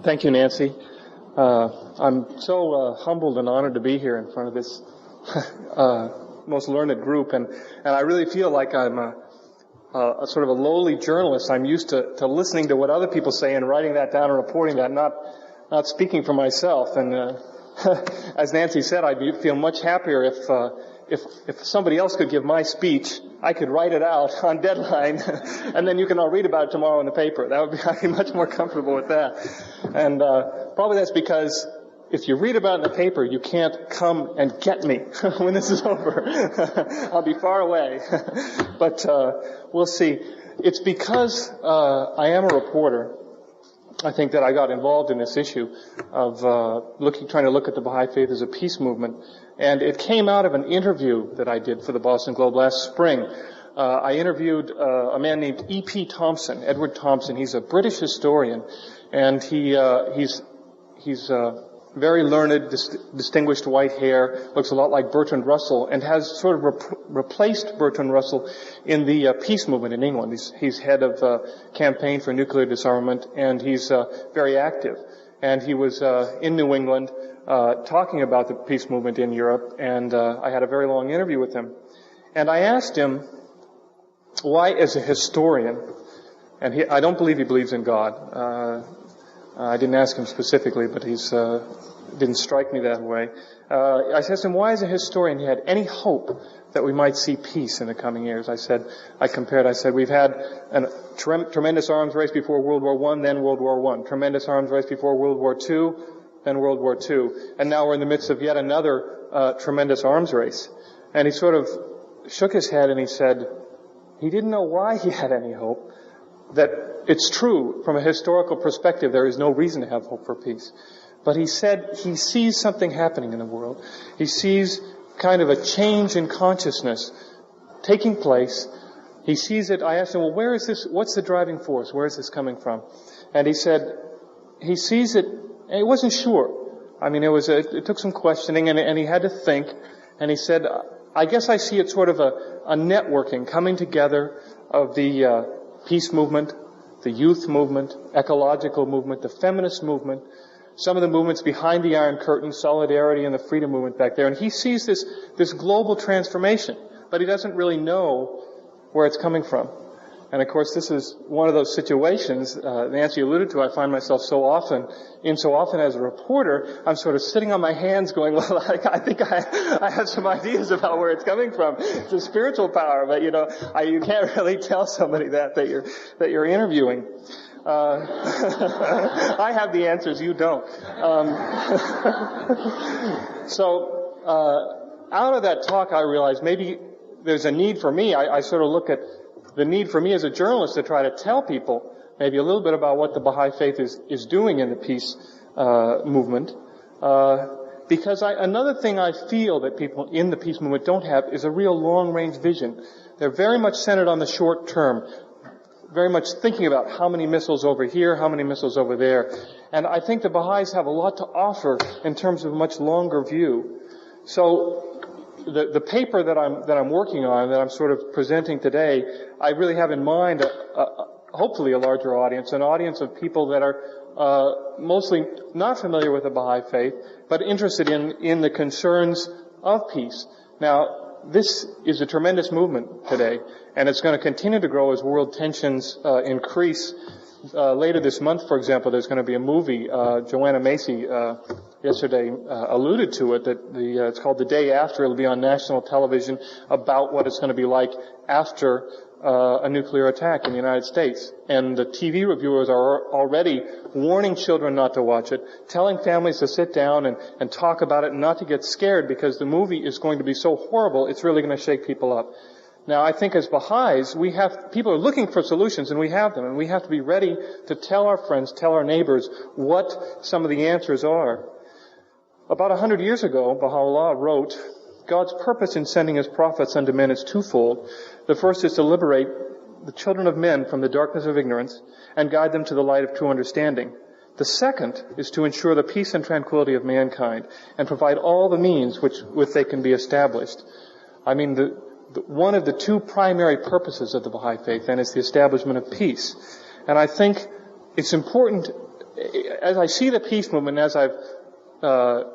Thank you, Nancy. I'm so humbled and honored to be here in front of this most learned group, and I really feel like I'm a sort of a lowly journalist. I'm used to listening to what other people say and writing that down and reporting that, not speaking for myself. And as Nancy said, I'd feel much happier if somebody else could give my speech. I could write it out on deadline, and then you can all read about it tomorrow in the paper. I'd be much more comfortable with that. And probably that's because if you read about it in the paper, you can't come and get me when this is over. I'll be far away. But we'll see. It's because I am a reporter, I think, that I got involved in this issue of trying to look at the Baha'i faith as a peace movement. And it came out of an interview that I did for the Boston Globe last spring. I interviewed a man named E.P. Thompson, Edward Thompson. He's a British historian, and he's very learned, distinguished white hair, looks a lot like Bertrand Russell, and has sort of replaced Bertrand Russell in the peace movement in England. He's head of campaign for nuclear disarmament, and he's very active. And he was in New England talking about the peace movement in Europe, and I had a very long interview with him. And I asked him why, as a historian, and I don't believe he believes in God. I didn't ask him specifically, but didn't strike me that way. I asked him why, as a historian, he had any hope that we might see peace in the coming years. I said, we've had a tremendous arms race before World War I, then World War I. Tremendous arms race before World War II, then World War II. And now we're in the midst of yet another tremendous arms race. And he sort of shook his head and he said he didn't know why he had any hope, that it's true, from a historical perspective, there is no reason to have hope for peace. But he said he sees something happening in the world. He sees kind of a change in consciousness taking place. He sees it. I asked him, well, where is this? What's the driving force? Where is this coming from? And he said he sees it, and he wasn't sure. I mean, it took some questioning, and he had to think. And he said, I guess I see it sort of a networking, coming together of the peace movement, the youth movement, ecological movement, the feminist movement, some of the movements behind the Iron Curtain, Solidarity and the Freedom Movement back there. And he sees this global transformation, but he doesn't really know where it's coming from. And of course, this is one of those situations, Nancy alluded to, I find myself so often as a reporter, I'm sort of sitting on my hands going, well, I think I have some ideas about where it's coming from. It's a spiritual power, but you can't really tell somebody that you're interviewing. I have the answers, you don't. So, out of that talk, I realized maybe there's a need for me. I sort of look at the need for me as a journalist to try to tell people maybe a little bit about what the Baha'i faith is doing in the peace movement. Because another thing I feel that people in the peace movement don't have is a real long-range vision. They're very much centered on the short term, very much thinking about how many missiles over here, how many missiles over there. And I think the Baha'is have a lot to offer in terms of a much longer view. So the paper that I'm working on, that I'm sort of presenting today, I really have in mind hopefully a larger audience, an audience of people that are mostly not familiar with the Baha'i faith, but interested in the concerns of peace. Now, this is a tremendous movement today, and it's going to continue to grow as world tensions increase. Later this month, for example, there's going to be a movie. Joanna Macy yesterday alluded to it. That it's called The Day After. It'll be on national television about what it's going to be like after a nuclear attack in the United States. And the TV reviewers are already warning children not to watch it, telling families to sit down and talk about it and not to get scared because the movie is going to be so horrible, it's really going to shake people up. Now, I think as Baha'is, people are looking for solutions, and we have them, and we have to be ready to tell our friends, tell our neighbors what some of the answers are. About 100 years ago, Baha'u'llah wrote, God's purpose in sending his prophets unto men is twofold. The first is to liberate the children of men from the darkness of ignorance and guide them to the light of true understanding. The second is to ensure the peace and tranquility of mankind and provide all the means with they can be established. I mean, one of the two primary purposes of the Baha'i faith, then, is the establishment of peace. And I think it's important as I see the peace movement, as I've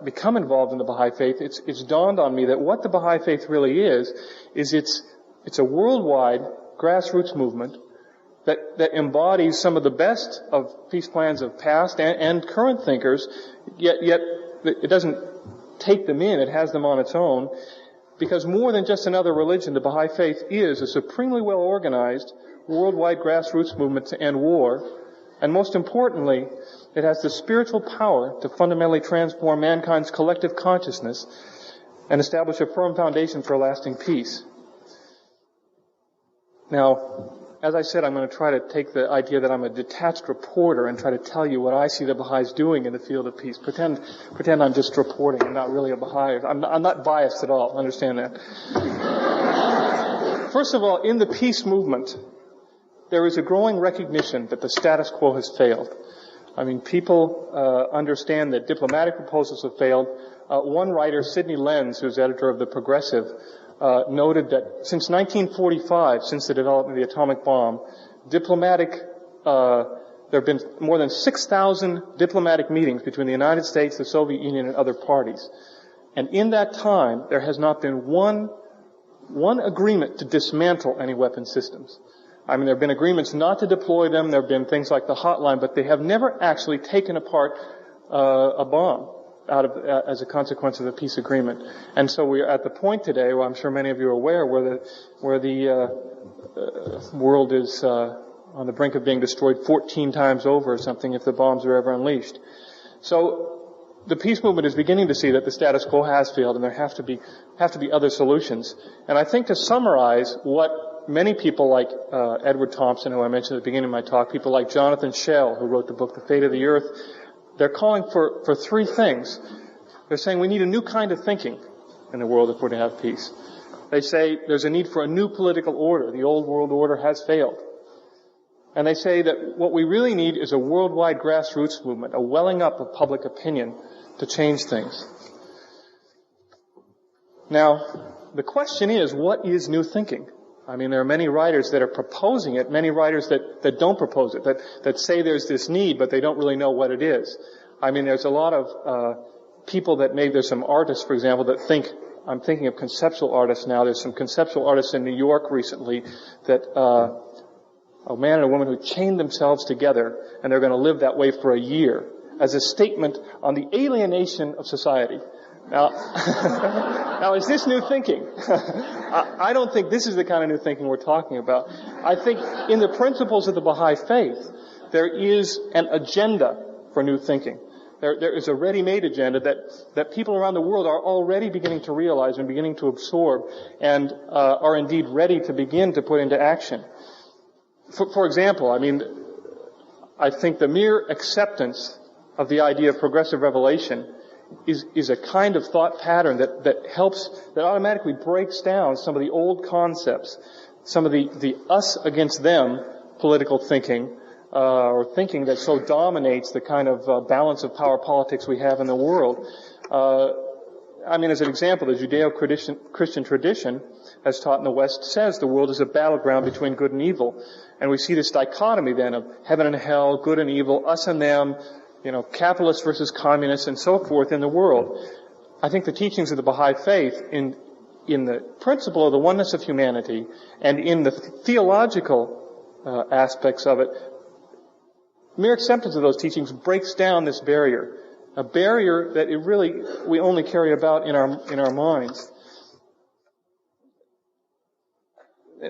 become involved in the Baha'i faith, it's dawned on me that what the Baha'i faith really is it's a worldwide grassroots movement that embodies some of the best of peace plans of past and current thinkers, yet it doesn't take them in, it has them on its own, because more than just another religion, the Baha'i faith is a supremely well organized worldwide grassroots movement to end war, and most importantly, it has the spiritual power to fundamentally transform mankind's collective consciousness and establish a firm foundation for lasting peace. Now, as I said, I'm going to try to take the idea that I'm a detached reporter and try to tell you what I see the Baha'is doing in the field of peace. Pretend I'm just reporting. I'm not really a Baha'i. I'm not biased at all. Understand that. First of all, in the peace movement, there is a growing recognition that the status quo has failed. I mean, people understand that diplomatic proposals have failed. One writer, Sidney Lenz, who's editor of The Progressive, noted that since 1945, since the development of the atomic bomb, there have been more than 6,000 diplomatic meetings between the United States, the Soviet Union, and other parties. And in that time, there has not been one agreement to dismantle any weapon systems. I mean, there have been agreements not to deploy them. There have been things like the hotline, but they have never actually taken apart a bomb as a consequence of the peace agreement. And so we are at the point today, where I'm sure many of you are aware, where the world is on the brink of being destroyed 14 times over or something if the bombs are ever unleashed. So the peace movement is beginning to see that the status quo has failed, and there have to be other solutions. And I think to summarize what many people like Edward Thompson, who I mentioned at the beginning of my talk, people like Jonathan Schell, who wrote the book The Fate of the Earth, they're calling for three things. They're saying we need a new kind of thinking in the world if we're to have peace. They say there's a need for a new political order. The old world order has failed. And they say that what we really need is a worldwide grassroots movement, a welling up of public opinion to change things. Now, the question is, what is new thinking? I mean, there are many writers that are proposing it, many writers that don't propose it, that say there's this need, but they don't really know what it is. I mean, there's a lot of people that there's some artists, for example, that I'm thinking of conceptual artists now. There's some conceptual artists in New York recently that a man and a woman who chained themselves together, and they're going to live that way for a year, as a statement on the alienation of society. Now, is this new thinking? I don't think this is the kind of new thinking we're talking about. I think in the principles of the Baha'i faith, there is an agenda for new thinking. There is a ready-made agenda that people around the world are already beginning to realize and beginning to absorb and are indeed ready to begin to put into action. For example, I mean, I think the mere acceptance of the idea of progressive revelation is a kind of thought pattern that automatically breaks down some of the old concepts, some of the us against them political thinking, or thinking that so dominates the kind of balance of power politics we have in the world. I mean, as an example, the Judeo-Christian tradition, as taught in the West, says the world is a battleground between good and evil. And we see this dichotomy then of heaven and hell, good and evil, us and them, capitalists versus communists, and so forth in the world. I think the teachings of the Baha'i faith in the principle of the oneness of humanity and in the theological aspects of it, mere acceptance of those teachings breaks down this barrier, a barrier that we only carry about in our minds.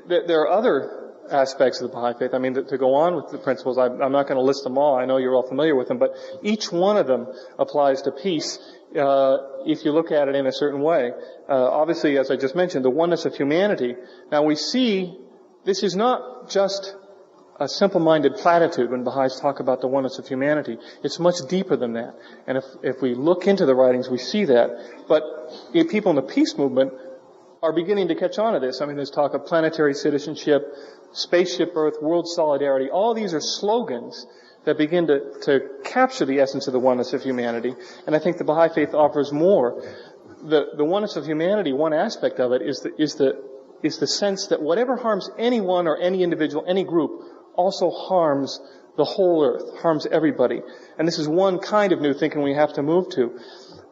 There are other aspects of the Baha'i faith. I mean, to go on with the principles, I'm not going to list them all. I know you're all familiar with them, but each one of them applies to peace if you look at it in a certain way. Obviously, as I just mentioned, the oneness of humanity. Now we see this is not just a simple-minded platitude when Baha'is talk about the oneness of humanity. It's much deeper than that. And if we look into the writings, we see that. But people in the peace movement are beginning to catch on to this. I mean, there's talk of planetary citizenship, spaceship Earth, world solidarity. All these are slogans that begin to capture the essence of the oneness of humanity. And I think the Baha'i faith offers more. The oneness of humanity, one aspect of it is the sense that whatever harms anyone or any individual, any group, also harms the whole earth, harms everybody. And this is one kind of new thinking we have to move to.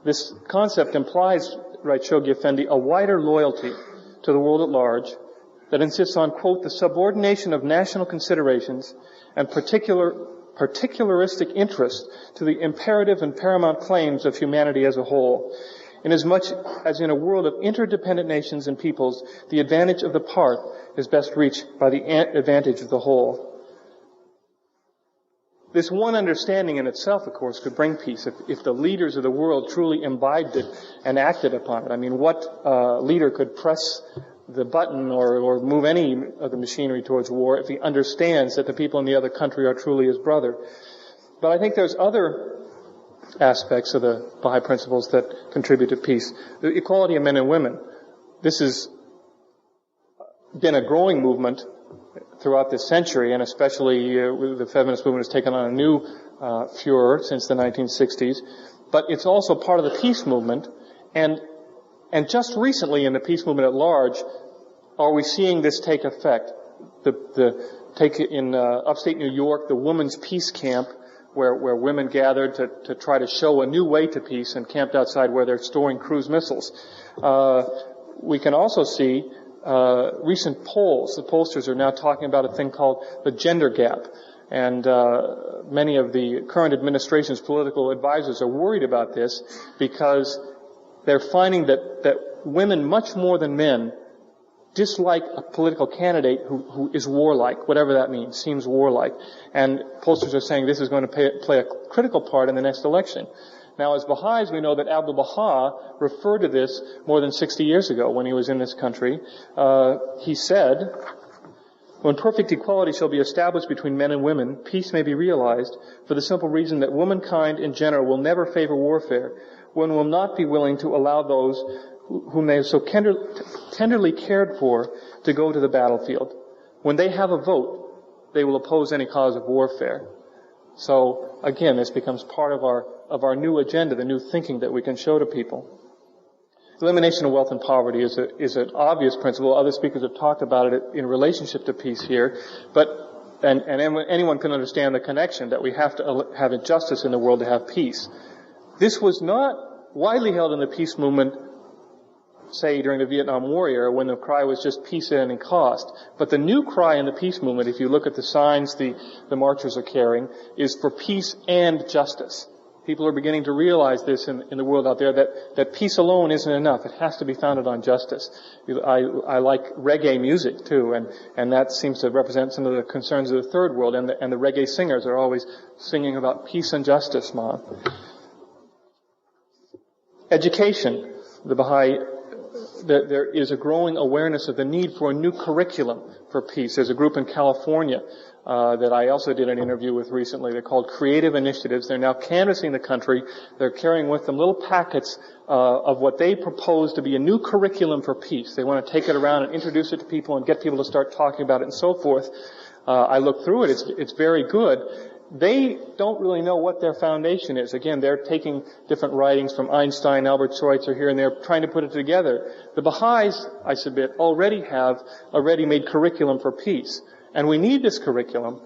This concept implies, writes Shoghi Effendi, a wider loyalty to the world at large that insists on, quote, the subordination of national considerations and particularistic interest to the imperative and paramount claims of humanity as a whole. Inasmuch as in a world of interdependent nations and peoples, the advantage of the part is best reached by the advantage of the whole. This one understanding in itself, of course, could bring peace if the leaders of the world truly imbibed it and acted upon it. I mean, what leader could press the button or move any of the machinery towards war if he understands that the people in the other country are truly his brother? But I think there's other aspects of the Baha'i principles that contribute to peace. The equality of men and women. This has been a growing movement throughout this century, and especially the feminist movement has taken on a new furor since the 1960s. But it's also part of the peace movement, and just recently in the peace movement at large are we seeing this take effect. Take in upstate New York, the Women's Peace Camp, where women gathered to try to show a new way to peace and camped outside where they're storing cruise missiles. We can also see recent polls. The pollsters are now talking about a thing called the gender gap. And many of the current administration's political advisors are worried about this because they're finding that women, much more than men, dislike a political candidate who is warlike, whatever that means, seems warlike. And pollsters are saying this is going to play a critical part in the next election. Now, as Baha'is, we know that Abdu'l-Baha referred to this more than 60 years ago when he was in this country. He said, when perfect equality shall be established between men and women, peace may be realized for the simple reason that womankind in general will never favor warfare. One will not be willing to allow those whom they have so tenderly cared for to go to the battlefield. When they have a vote, they will oppose any cause of warfare. So, again, this becomes part of our new agenda, the new thinking that we can show to people. Elimination of wealth and poverty is an obvious principle. Other speakers have talked about it in relationship to peace here, but anyone can understand the connection that we have to have justice in the world to have peace. This was not widely held in the peace movement, say, during the Vietnam War era, when the cry was just peace at any cost. But the new cry in the peace movement, if you look at the signs the marchers are carrying, is for peace and justice. People are beginning to realize this in the world out there, that peace alone isn't enough. It has to be founded on justice. I like reggae music, too, and that seems to represent some of the concerns of the third world, and the reggae singers are always singing about peace and justice, Ma. Education. The Baha'i, there is a growing awareness of the need for a new curriculum for peace. There's a group in California that I also did an interview with recently. They're called Creative Initiatives. They're now canvassing the country. They're carrying with them little packets of what they propose to be a new curriculum for peace. They want to take it around and introduce it to people and get people to start talking about it and so forth. I looked through it. It's very good. They don't really know what their foundation is. Again, they're taking different writings from Einstein, Albert Schweitzer here and there, trying to put it together. The Baha'is, I submit, already have a ready-made curriculum for peace. And we need this curriculum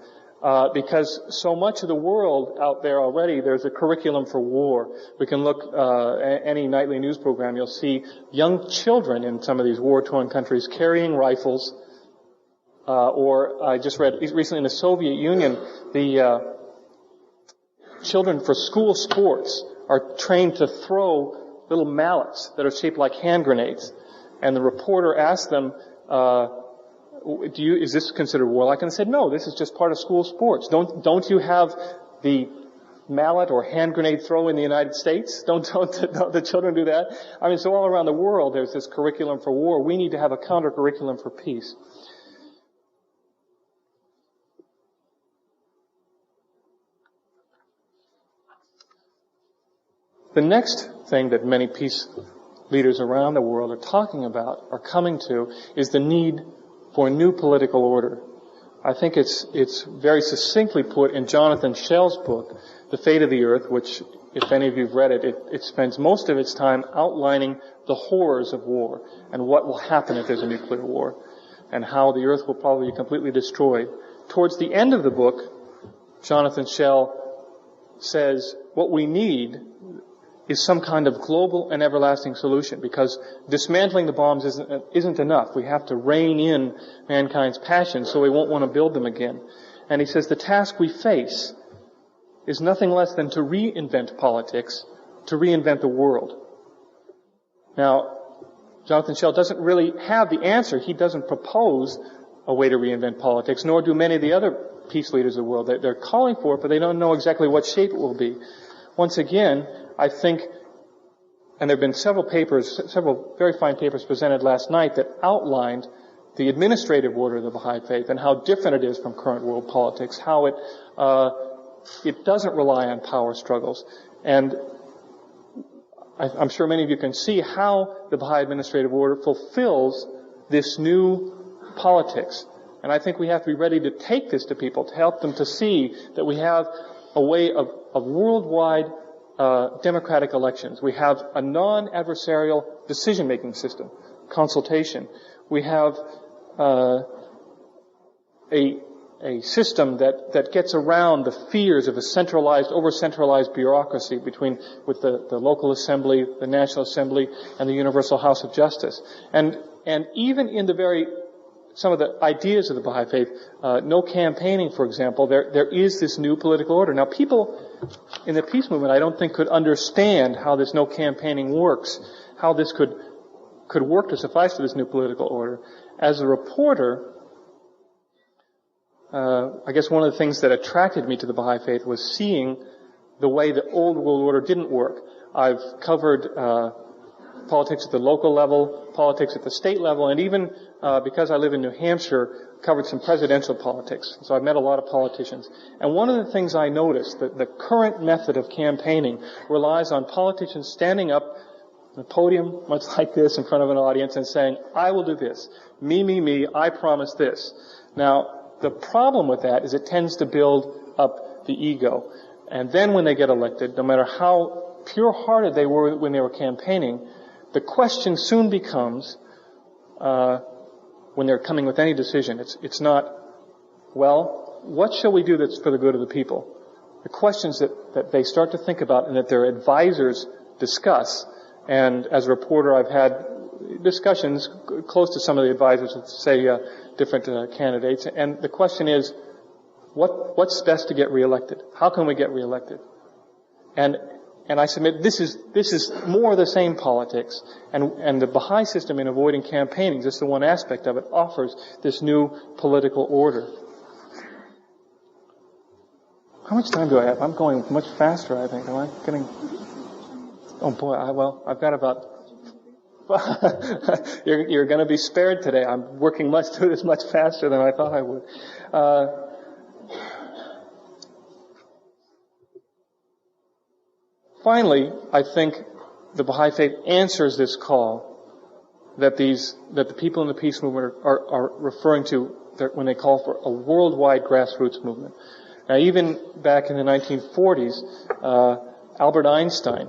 because so much of the world out there already, there's a curriculum for war. We can look any nightly news program, you'll see young children in some of these war-torn countries carrying rifles. Or I just read recently in the Soviet Union, the children for school sports are trained to throw little mallets that are shaped like hand grenades. And the reporter asked them, is this considered warlike? And they said, no, this is just part of school sports. Don't you have the mallet or hand grenade throw in the United States? Don't the children do that? I mean, so all around the world there's this curriculum for war. We need to have a counter curriculum for peace. The next thing that many peace leaders around the world are talking about, are coming to, is the need for a new political order. I think it's very succinctly put in Jonathan Schell's book, The Fate of the Earth, which, if any of you've read it, it spends most of its time outlining the horrors of war and what will happen if there's a nuclear war and how the earth will probably be completely destroyed. Towards the end of the book, Jonathan Schell says what we need is some kind of global and everlasting solution, because dismantling the bombs isn't enough. We have to rein in mankind's passions so we won't want to build them again. And he says the task we face is nothing less than to reinvent politics, to reinvent the world. Now, Jonathan Schell doesn't really have the answer. He doesn't propose a way to reinvent politics, nor do many of the other peace leaders of the world. They're calling for it, but they don't know exactly what shape it will be. Once again, I think, and there have been several very fine papers presented last night that outlined the administrative order of the Baha'i faith and how different it is from current world politics, how it doesn't rely on power struggles. And I'm sure many of you can see how the Baha'i administrative order fulfills this new politics. And I think we have to be ready to take this to people, to help them to see that we have a way of worldwide democratic elections. We have a non-adversarial decision-making system, consultation. We have a system that gets around the fears of a over-centralized bureaucracy with the local assembly, the National Assembly, and the Universal House of Justice. And even in some of the ideas of the Baha'i faith, no campaigning, for example, there is this new political order. Now, people in the peace movement, I don't think, could understand how this no campaigning works, how this could work to suffice for this new political order. As a reporter, I guess one of the things that attracted me to the Baha'i faith was seeing the way the old world order didn't work. I've covered politics at the local level, politics at the state level, and even because I live in New Hampshire, covered some presidential politics. So I've met a lot of politicians. And one of the things I noticed, that the current method of campaigning relies on politicians standing up on a podium much like this in front of an audience and saying, I will do this. Me, I promise this. Now, the problem with that is it tends to build up the ego. And then when they get elected, no matter how pure-hearted they were when they were campaigning, the question soon becomes, when they're coming with any decision, it's not, well, what shall we do that's for the good of the people? The questions that they start to think about and that their advisors discuss, and as a reporter I've had discussions close to some of the advisors of, say, different candidates, and the question is, what's best to get reelected? How can we get reelected? And I submit this is more of the same politics, and the Baha'i system in avoiding campaigning, just the one aspect of it, offers this new political order. How much time do I have? I'm going much faster, I think. Am I getting... Oh boy, I've got about... You're going to be spared today. I'm working through this much faster than I thought I would. Finally, I think the Baha'i faith answers this call that the people in the peace movement are referring to when they call for a worldwide grassroots movement. Now, even back in the 1940s, Albert Einstein,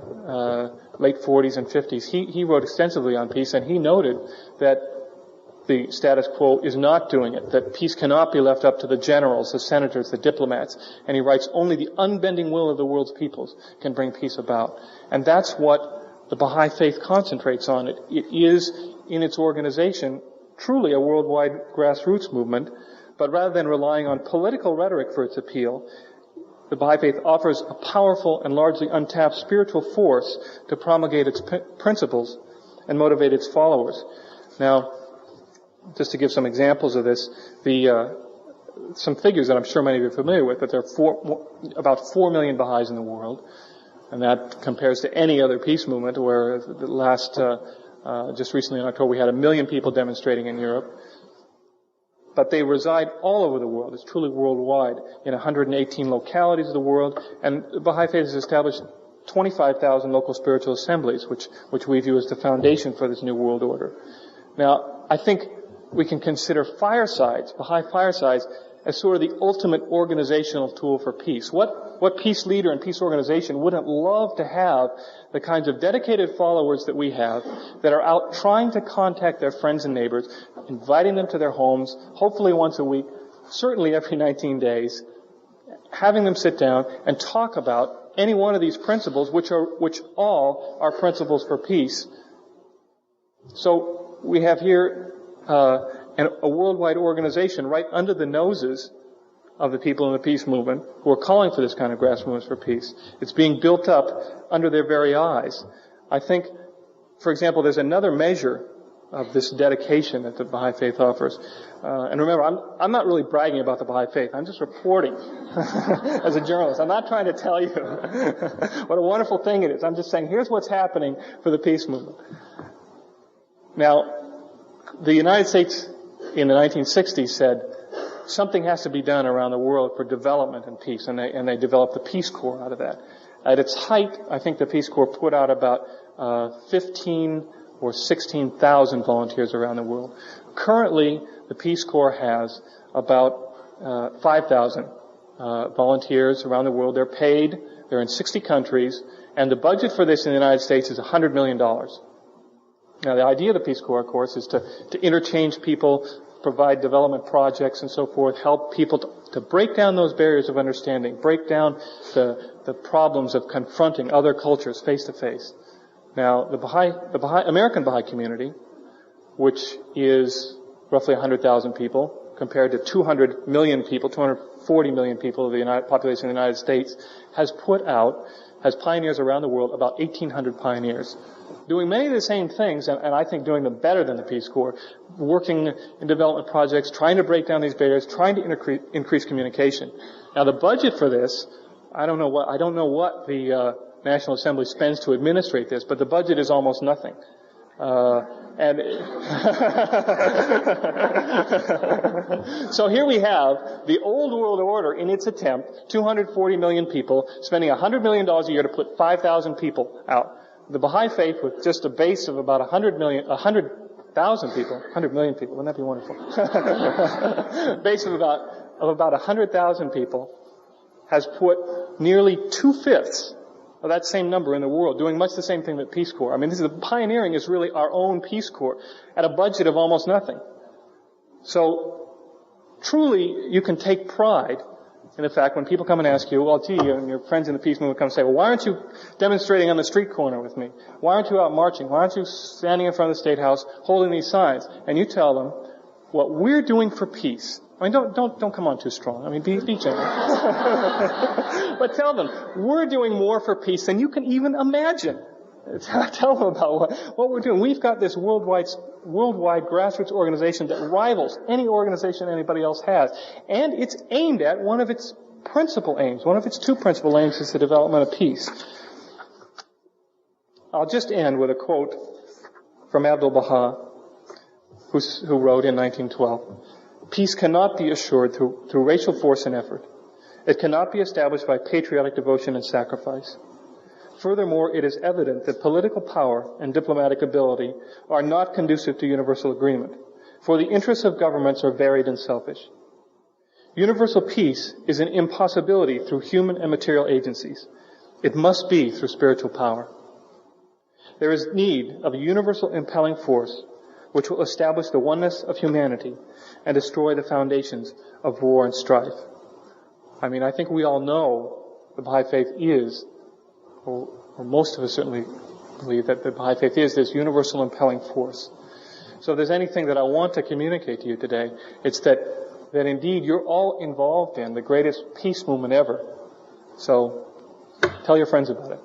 late 40s and 50s, he wrote extensively on peace, and he noted that the status quo is not doing it, that peace cannot be left up to the generals, the senators, the diplomats. And he writes, only the unbending will of the world's peoples can bring peace about. And that's what the Baha'i faith concentrates on. It is, in its organization, truly a worldwide grassroots movement, but rather than relying on political rhetoric for its appeal, the Baha'i faith offers a powerful and largely untapped spiritual force to promulgate its principles and motivate its followers. Now, just to give some examples of this, some figures that I'm sure many of you are familiar with, that there are about 4 million Baha'is in the world, and that compares to any other peace movement, where the last, just recently in October, we had 1 million people demonstrating in Europe. But they reside all over the world. It's truly worldwide, in 118 localities of the world, and the Baha'i faith has established 25,000 local spiritual assemblies, which we view as the foundation for this new world order. Now, I think we can consider Baha'i firesides, as sort of the ultimate organizational tool for peace. What peace leader and peace organization wouldn't love to have the kinds of dedicated followers that we have, that are out trying to contact their friends and neighbors, inviting them to their homes, hopefully once a week, certainly every 19 days, having them sit down and talk about any one of these principles, which all are principles for peace. So we have here a worldwide organization right under the noses of the people in the peace movement who are calling for this kind of grassroots movement for peace. It's being built up under their very eyes. I think, for example, there's another measure of this dedication that the Baha'i faith offers. And remember, I'm not really bragging about the Baha'i faith. I'm just reporting as a journalist. I'm not trying to tell you what a wonderful thing it is. I'm just saying, here's what's happening for the peace movement. Now, the United States in the 1960s said something has to be done around the world for development and peace, and they developed the Peace Corps out of that. At its height, I think the Peace Corps put out about 15 or 16,000 volunteers around the world. Currently, the Peace Corps has about 5,000 volunteers around the world. They're paid. They're in 60 countries. And the budget for this in the United States is $100 million. Now, the idea of the Peace Corps, of course, is to interchange people, provide development projects and so forth, help people to break down those barriers of understanding, break down the problems of confronting other cultures face to face. Now, the American Baha'i community, which is roughly 100,000 people, compared to 200 million people, 240 million people of the population of the United States, has pioneers around the world, about 1,800 pioneers, doing many of the same things, and I think doing them better than the Peace Corps, working in development projects, trying to break down these barriers, trying to increase communication. Now, the budget for this, I don't know what the National Assembly spends to administrate this, but the budget is almost nothing. So here we have the old world order in its attempt, 240 million people, spending $100 million a year to put 5,000 people out. The Baha'i faith, with just a base of about 100,000 people, 100 million people, wouldn't that be wonderful? Base of about 100,000 people, has put nearly 2/5 of that same number in the world, doing much the same thing that Peace Corps. I mean, the pioneering is really our own Peace Corps at a budget of almost nothing. So, truly, you can take pride in the fact when people come and ask you, well, gee, and your friends in the peace movement come and say, well, why aren't you demonstrating on the street corner with me? Why aren't you out marching? Why aren't you standing in front of the State House holding these signs? And you tell them what we're doing for peace. I mean, don't come on too strong. I mean, be gentle. But tell them, we're doing more for peace than you can even imagine. Tell them about what we're doing. We've got this worldwide grassroots organization that rivals any organization anybody else has. And it's aimed at one of its principal aims. One of its two principal aims is the development of peace. I'll just end with a quote from Abdu'l-Baha, who wrote in 1912. Peace cannot be assured through racial force and effort. It cannot be established by patriotic devotion and sacrifice. Furthermore, it is evident that political power and diplomatic ability are not conducive to universal agreement, for the interests of governments are varied and selfish. Universal peace is an impossibility through human and material agencies. It must be through spiritual power. There is need of a universal impelling force which will establish the oneness of humanity and destroy the foundations of war and strife. I mean, I think we all know the Baha'i faith is, or most of us certainly believe that the Baha'i faith is this universal impelling force. So if there's anything that I want to communicate to you today, it's that indeed you're all involved in the greatest peace movement ever. So tell your friends about it.